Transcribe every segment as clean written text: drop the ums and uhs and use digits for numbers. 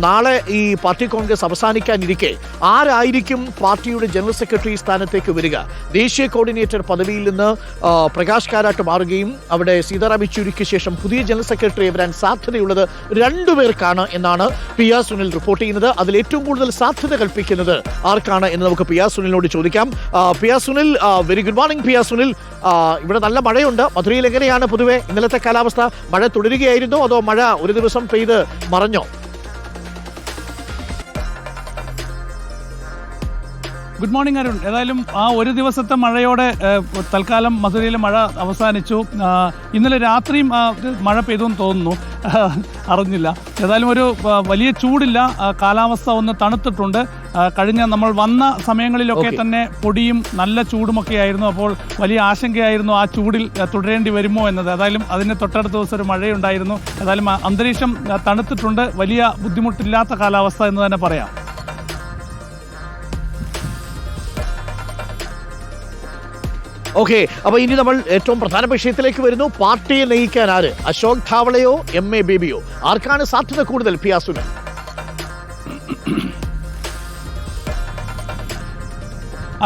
നാളെ ഈ പാർട്ടി കോൺഗ്രസ് അവസാനിക്കാനിരിക്കെ ആരായിരിക്കും പാർട്ടിയുടെ ജനറൽ സെക്രട്ടറി സ്ഥാനത്തേക്ക് വരിക? ദേശീയ കോർഡിനേറ്റർ പദവിയിൽ നിന്ന് പ്രകാശ് കാരാട്ട് മാറുകയും അവിടെ സീതാറാം യെച്ചൂരിക്ക് ശേഷം പുതിയ ജനറൽ സെക്രട്ടറി വരാൻ സാധ്യതയുള്ളത് 2 പേർക്കാണ് എന്നാണ് പി ആർ സുനിൽ റിപ്പോർട്ട് ചെയ്യുന്നത്. അതിൽ ഏറ്റവും കൂടുതൽ സാധ്യത കൽപ്പിക്കുന്നത് ആർക്കാണ് എന്ന് നമുക്ക് പി ആർ സുനിലിനോട് ചോദിക്കാം. P R Sunil, very good morning P R Sunil. ഇവിടെ നല്ല മഴയുണ്ട്. മധുരയിൽ എങ്ങനെയാണ് പൊതുവെ ഇന്നലത്തെ കാലാവസ്ഥ? മഴ തുടരുകയായിരുന്നോ അതോ മഴ ഒരു ദിവസം പെയ്ത് മറഞ്ഞോ? Good morning Arun. ഏതായാലും ആ ഒരു ദിവസത്തെ മഴയോടെ തൽക്കാലം മധുരയിലെ മഴ അവസാനിച്ചു. ഇന്നലെ രാത്രിയും മഴ പെയ്തെന്ന് തോന്നുന്നു, അറിഞ്ഞില്ല. ഏതായാലും ഒരു വലിയ ചൂടില്ല, കാലാവസ്ഥ ഒന്ന് തണുത്തിട്ടുണ്ട്. കഴിഞ്ഞ നമ്മൾ വന്ന സമയങ്ങളിലൊക്കെ തന്നെ പൊടിയും നല്ല ചൂടുമൊക്കെ ആയിരുന്നു. അപ്പോൾ വലിയ ആശങ്കയായിരുന്നു ആ ചൂടിൽ തുടരേണ്ടി വരുമോ എന്നത്. ഏതായാലും അതിന് തൊട്ടടുത്ത ദിവസം ഒരു മഴയുണ്ടായിരുന്നു. ഏതായാലും അന്തരീക്ഷം തണുത്തിട്ടുണ്ട്. വലിയ ബുദ്ധിമുട്ടില്ലാത്ത കാലാവസ്ഥ എന്ന് തന്നെ പറയാം. ഓക്കെ, അപ്പൊ ഇനി നമ്മൾ ഏറ്റവും പ്രധാന വിഷയത്തിലേക്ക് വരുന്നു. പാർട്ടിയെ നയിക്കാൻ ആര്? അശോക് ധാവളയോ MA ബേബിയോ? ആർക്കാണ് സാധ്യത കൂടുതൽ പി ആർ സുനിൽ?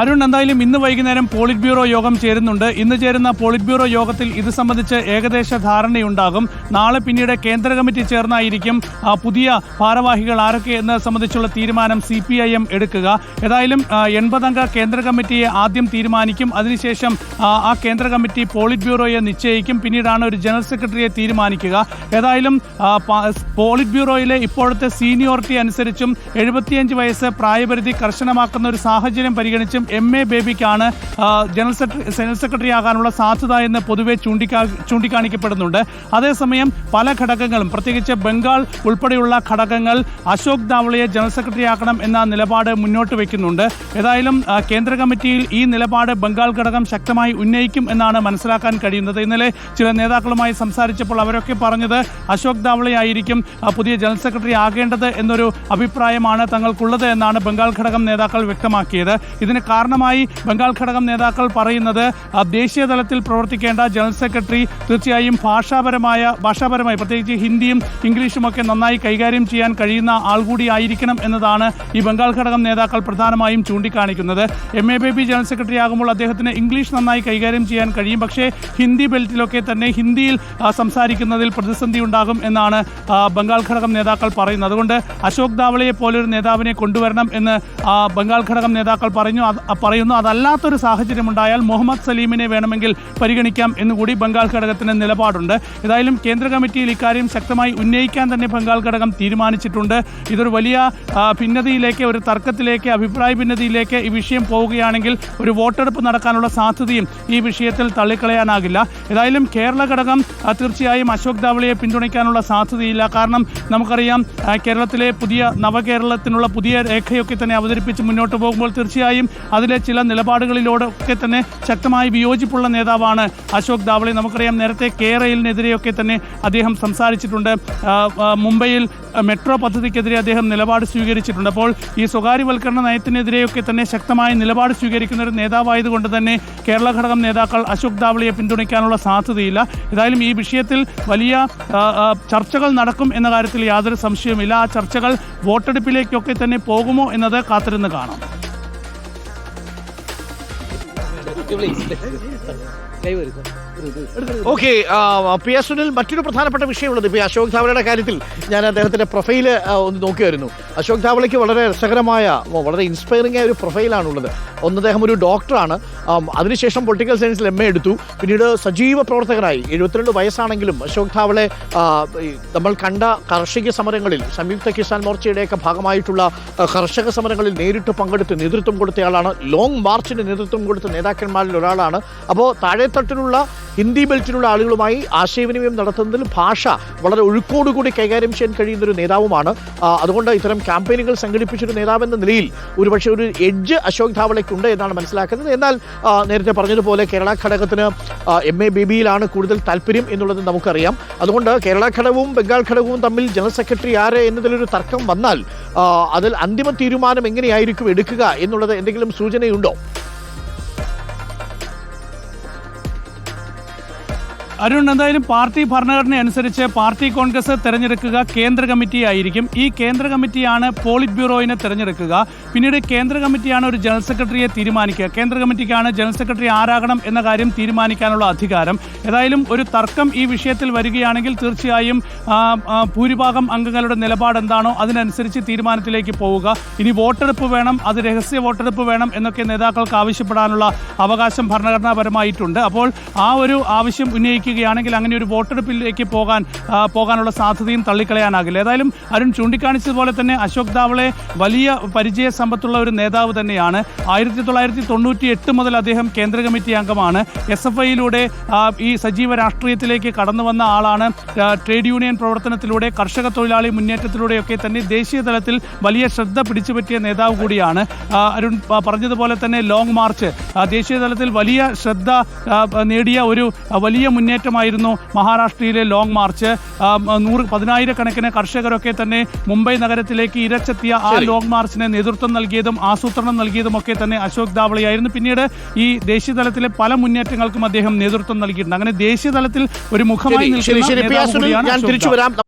അരുൺ, എന്തായാലും ഇന്ന് വൈകുന്നേരം പോളിറ്റ് ബ്യൂറോ യോഗം ചേരുന്നുണ്ട്. ഇന്ന് ചേരുന്ന പോളിറ്റ് ബ്യൂറോ യോഗത്തിൽ ഇത് സംബന്ധിച്ച് ഏകദേശ ധാരണയുണ്ടാകും. നാളെ പിന്നീട് കേന്ദ്ര കമ്മിറ്റി ചേർന്നായിരിക്കും പുതിയ ഭാരവാഹികൾ ആരൊക്കെ എന്നത് സംബന്ധിച്ചുള്ള തീരുമാനം CPIM എടുക്കുക. ഏതായാലും 80 അംഗ കേന്ദ്ര കമ്മിറ്റിയെ ആദ്യം തീരുമാനിക്കും. അതിനുശേഷം ആ കേന്ദ്ര കമ്മിറ്റി പോളിറ്റ് ബ്യൂറോയെ നിശ്ചയിക്കും. പിന്നീടാണ് ഒരു ജനറൽ സെക്രട്ടറിയെ തീരുമാനിക്കുക. ഏതായാലും പോളിറ്റ് ബ്യൂറോയിലെ ഇപ്പോഴത്തെ സീനിയോറിറ്റി അനുസരിച്ചും 75 വയസ്സ് പ്രായപരിധി കർശനമാക്കുന്ന ഒരു സാഹചര്യം പരിഗണിച്ചും MA ബേബിക്കാണ് ജനറൽ സെക്രട്ടറി ആകാനുള്ള സാധ്യത എന്ന് പൊതുവെ ചൂണ്ടിക്കാണിക്കപ്പെടുന്നുണ്ട്. അതേസമയം പല ഘടകങ്ങളും, പ്രത്യേകിച്ച് ബംഗാൾ ഉൾപ്പെടെയുള്ള ഘടകങ്ങൾ അശോക് ധാവളയെ ജനറൽ സെക്രട്ടറി ആക്കണം എന്ന നിലപാട് മുന്നോട്ട് വയ്ക്കുന്നുണ്ട്. ഏതായാലും കേന്ദ്ര കമ്മിറ്റിയിൽ ഈ നിലപാട് ബംഗാൾ ഘടകം ശക്തമായി ഉന്നയിക്കും എന്നാണ് മനസ്സിലാക്കാൻ കഴിയുന്നത്. ഇന്നലെ ചില നേതാക്കളുമായി സംസാരിച്ചപ്പോൾ അവരൊക്കെ പറഞ്ഞത് അശോക് ധാവളയായിരിക്കും പുതിയ ജനറൽ സെക്രട്ടറി ആകേണ്ടത് എന്നൊരു അഭിപ്രായമാണ് തങ്ങൾക്കുള്ളത് എന്നാണ് ബംഗാൾ ഘടകം നേതാക്കൾ വ്യക്തമാക്കിയത്. ഇതിന് കാരണമായി ബംഗാൾ ഘടകം നേതാക്കൾ പറയുന്നത് ദേശീയ തലത്തിൽ പ്രവർത്തിക്കേണ്ട ജനറൽ സെക്രട്ടറി തീർച്ചയായും ഭാഷാപരമായി പ്രത്യേകിച്ച് ഹിന്ദിയും ഇംഗ്ലീഷും ഒക്കെ നന്നായി കൈകാര്യം ചെയ്യാൻ കഴിയുന്ന ആൾ കൂടി ആയിരിക്കണം എന്നതാണ് ഈ ബംഗാൾ ഘടകം നേതാക്കൾ പ്രധാനമായും ചൂണ്ടിക്കാണിക്കുന്നത്. MA ബേബി ജനറൽ സെക്രട്ടറി ആകുമ്പോൾ അദ്ദേഹത്തിന് ഇംഗ്ലീഷ് നന്നായി കൈകാര്യം ചെയ്യാൻ കഴിയും. പക്ഷേ ഹിന്ദി ബെൽറ്റിലൊക്കെ തന്നെ ഹിന്ദിയിൽ സംസാരിക്കുന്നതിൽ പ്രതിസന്ധി ഉണ്ടാകും എന്നാണ് ബംഗാൾ ഘടകം നേതാക്കൾ പറയുന്നത്. അതുകൊണ്ട് അശോക് ധാവളയെ പോലൊരു നേതാവിനെ കൊണ്ടുവരണം എന്ന് ബംഗാൾ ഘടകം നേതാക്കൾ പറയുന്നു. അതല്ലാത്തൊരു സാഹചര്യം ഉണ്ടായാൽ മുഹമ്മദ് സലീമിനെ വേണമെങ്കിൽ പരിഗണിക്കാം എന്നുകൂടി ബംഗാൾ ഘടകത്തിന് നിലപാടുണ്ട്. ഏതായാലും കേന്ദ്ര കമ്മിറ്റിയിൽ ഇക്കാര്യം ശക്തമായി ഉന്നയിക്കാൻ തന്നെ ബംഗാൾ ഘടകം തീരുമാനിച്ചിട്ടുണ്ട്. ഇതൊരു വലിയ ഭിന്നതയിലേക്ക്, ഒരു തർക്കത്തിലേക്ക്, അഭിപ്രായ ഭിന്നതയിലേക്ക് ഈ വിഷയം പോവുകയാണെങ്കിൽ ഒരു വോട്ടെടുപ്പ് നടക്കാനുള്ള സാധ്യതയും ഈ വിഷയത്തിൽ തള്ളിക്കളയാനാകില്ല. ഏതായാലും കേരള ഘടകം തീർച്ചയായും അശോക് ധാവളയെ പിന്തുണയ്ക്കാനുള്ള സാധ്യതയില്ല. കാരണം നമുക്കറിയാം, കേരളത്തിലെ നവകേരളത്തിനുള്ള പുതിയ രേഖയൊക്കെ തന്നെ അവതരിപ്പിച്ച് മുന്നോട്ട് പോകുമ്പോൾ തീർച്ചയായും അതിലെ ചില നിലപാടുകളിലൂടെയൊക്കെ തന്നെ ശക്തമായി വിയോജിപ്പുള്ള നേതാവാണ് അശോക് ധാവളെ. നമുക്കറിയാം, നേരത്തെ കേരളിനെതിരെയൊക്കെ തന്നെ അദ്ദേഹം സംസാരിച്ചിട്ടുണ്ട്. മുംബൈയിൽ മെട്രോ പദ്ധതിക്കെതിരെ അദ്ദേഹം നിലപാട് സ്വീകരിച്ചിട്ടുണ്ട്. അപ്പോൾ ഈ സ്വകാര്യവൽക്കരണ നയത്തിനെതിരെയൊക്കെ തന്നെ ശക്തമായ നിലപാട് സ്വീകരിക്കുന്ന ഒരു നേതാവായതുകൊണ്ട് തന്നെ കേരള ഘടകം നേതാക്കൾ അശോക് ധാവളയെ പിന്തുണയ്ക്കാനുള്ള സാധ്യതയില്ല. ഏതായാലും ഈ വിഷയത്തിൽ വലിയ ചർച്ചകൾ നടക്കും എന്ന കാര്യത്തിൽ യാതൊരു സംശയവുമില്ല. ആ ചർച്ചകൾ വോട്ടെടുപ്പിലേക്കൊക്കെ തന്നെ പോകുമോ എന്നത് കാത്തിരുന്ന് കാണാം. ഓക്കെ, പി എസ് സുനിൽ, മറ്റൊരു പ്രധാനപ്പെട്ട വിഷയമുള്ളത് ഇപ്പോൾ അശോക് ധാവളയുടെ കാര്യത്തിൽ ഞാൻ അദ്ദേഹത്തിൻ്റെ പ്രൊഫൈല് ഒന്ന് നോക്കിയായിരുന്നു. അശോക് ധാവളയ്ക്ക് വളരെ രസകരമായ, വളരെ ഇൻസ്പയറിംഗ് ആയ ഒരു പ്രൊഫൈലാണുള്ളത്. ഒന്ന്, അദ്ദേഹം ഒരു ഡോക്ടറാണ്. അതിനുശേഷം പൊളിറ്റിക്കൽ സയൻസിൽ MA എടുത്തു. പിന്നീട് സജീവ പ്രവർത്തകനായി. 72 വയസ്സാണെങ്കിലും അശോക് ധാവളെ നമ്മൾ കണ്ട കാർഷിക സമരങ്ങളിൽ, സംയുക്ത കിസാൻ മോർച്ചയുടെയൊക്കെ ഭാഗമായിട്ടുള്ള കർഷക സമരങ്ങളിൽ നേരിട്ട് പങ്കെടുത്ത് നേതൃത്വം കൊടുത്തയാളാണ്. ലോങ് മാർച്ചിന് നേതൃത്വം കൊടുത്ത നേതാക്കന്മാരിൽ ഒരാളാണ്. അപ്പോൾ താഴെത്തട്ടിലുള്ള ഹിന്ദി ബെൽറ്റിലുള്ള ആളുകളുമായി ആശയവിനിമയം നടത്തുന്നതിൽ ഭാഷ വളരെ ഒഴുക്കോടുകൂടി കൈകാര്യം ചെയ്യാൻ കഴിയുന്നൊരു നേതാവുമാണ്. അതുകൊണ്ട് ഇത്തരം ക്യാമ്പയിനുകൾ സംഘടിപ്പിച്ചൊരു നേതാവെന്ന നിലയിൽ ഒരുപക്ഷെ ഒരു എഡ്ജ് അശോക് ധാവളയ്ക്കുണ്ട് എന്നാണ് മനസ്സിലാക്കുന്നത്. എന്നാൽ നേരത്തെ പറഞ്ഞതുപോലെ കേരള ഘടകത്തിന് MA ബേബിയിലാണ് കൂടുതൽ താല്പര്യം എന്നുള്ളത് നമുക്കറിയാം. അതുകൊണ്ട് കേരള ഘടകവും ബംഗാൾ ഘടകവും തമ്മിൽ ജനറൽ സെക്രട്ടറി ആര് എന്നതിലൊരു തർക്കം വന്നാൽ അതിൽ അന്തിമ തീരുമാനം എങ്ങനെയായിരിക്കും എടുക്കുക എന്നുള്ളത് എന്തെങ്കിലും സൂചനയുണ്ടോ? അരുൺ, എന്തായാലും പാർട്ടി ഭരണഘടന അനുസരിച്ച് പാർട്ടി കോൺഗ്രസ് തെരഞ്ഞെടുക്കുക കേന്ദ്ര കമ്മിറ്റി ആയിരിക്കും. ഈ കേന്ദ്ര കമ്മിറ്റിയാണ് പോളിറ്റ് ബ്യൂറോയിനെ തെരഞ്ഞെടുക്കുക. പിന്നീട് കേന്ദ്ര കമ്മിറ്റിയാണ് ഒരു ജനറൽ സെക്രട്ടറിയെ തീരുമാനിക്കുക. കേന്ദ്ര കമ്മിറ്റിക്കാണ് ജനറൽ സെക്രട്ടറി ആരാകണം എന്ന കാര്യം തീരുമാനിക്കാനുള്ള അധികാരം. ഏതായാലും ഒരു തർക്കം ഈ വിഷയത്തിൽ വരികയാണെങ്കിൽ തീർച്ചയായും ഭൂരിഭാഗം അംഗങ്ങളുടെ നിലപാട് എന്താണോ അതിനനുസരിച്ച് തീരുമാനത്തിലേക്ക് പോവുക. ഇനി വോട്ടെടുപ്പ് വേണം, അത് രഹസ്യ വോട്ടെടുപ്പ് വേണം എന്നൊക്കെ നേതാക്കൾക്ക് ആവശ്യപ്പെടാനുള്ള അവകാശം ഭരണഘടനാപരമായിട്ടുണ്ട്. അപ്പോൾ ആ ഒരു ആവശ്യം ഉന്നയിക്കുകയാണെങ്കിൽ അങ്ങനെ ഒരു വോട്ടെടുപ്പിലേക്ക് പോകാനുള്ള സാധ്യതയും തള്ളിക്കളയാനാകില്ല. ഏതായാലും അരുൺ ചൂണ്ടിക്കാണിച്ചതുപോലെ തന്നെ അശോക് ധാവളെ വലിയ പരിചയ സമ്പത്തുള്ള ഒരു നേതാവ് തന്നെയാണ്. 1998 മുതൽ അദ്ദേഹം കേന്ദ്ര കമ്മിറ്റി അംഗമാണ്. SFIയിലൂടെ ഈ സജീവ രാഷ്ട്രീയത്തിലേക്ക് കടന്നു വന്ന ആളാണ്. ട്രേഡ് യൂണിയൻ പ്രവർത്തനത്തിലൂടെ, കർഷക തൊഴിലാളി മുന്നേറ്റത്തിലൂടെയൊക്കെ തന്നെ ദേശീയ തലത്തിൽ വലിയ ശ്രദ്ധ പിടിച്ചുപറ്റിയ നേതാവ് കൂടിയാണ്. അരുൺ പറഞ്ഞതുപോലെ തന്നെ ലോങ് മാർച്ച് ദേശീയ തലത്തിൽ വലിയ ശ്രദ്ധ നേടിയ ഒരു വലിയ മുന്നേറ്റമായിരുന്നു മഹാരാഷ്ട്രയിലെ ലോങ് മാർച്ച്. 10,000-കണക്കിന് കർഷകരൊക്കെ തന്നെ മുംബൈ നഗരത്തിലേക്ക് ഇരച്ചെത്തിയ ആ ലോങ് മാർച്ചിന് നേതൃത്വം നൽകിയതും ആസൂത്രണം നൽകിയതും ഒക്കെ തന്നെ അശോക് ധാവളെയായിരുന്നു. പിന്നീട് ഈ ദേശീയ തലത്തിലെ പല മുന്നേറ്റങ്ങൾക്കും അദ്ദേഹം നേതൃത്വം നൽകിയിട്ടുണ്ട്. അങ്ങനെ ദേശീയ തലത്തിൽ ഒരു മുഖമായി നിൽക്കുന്ന നേതാവ് കൂടിയാണ് അശോക് ധാവളെ.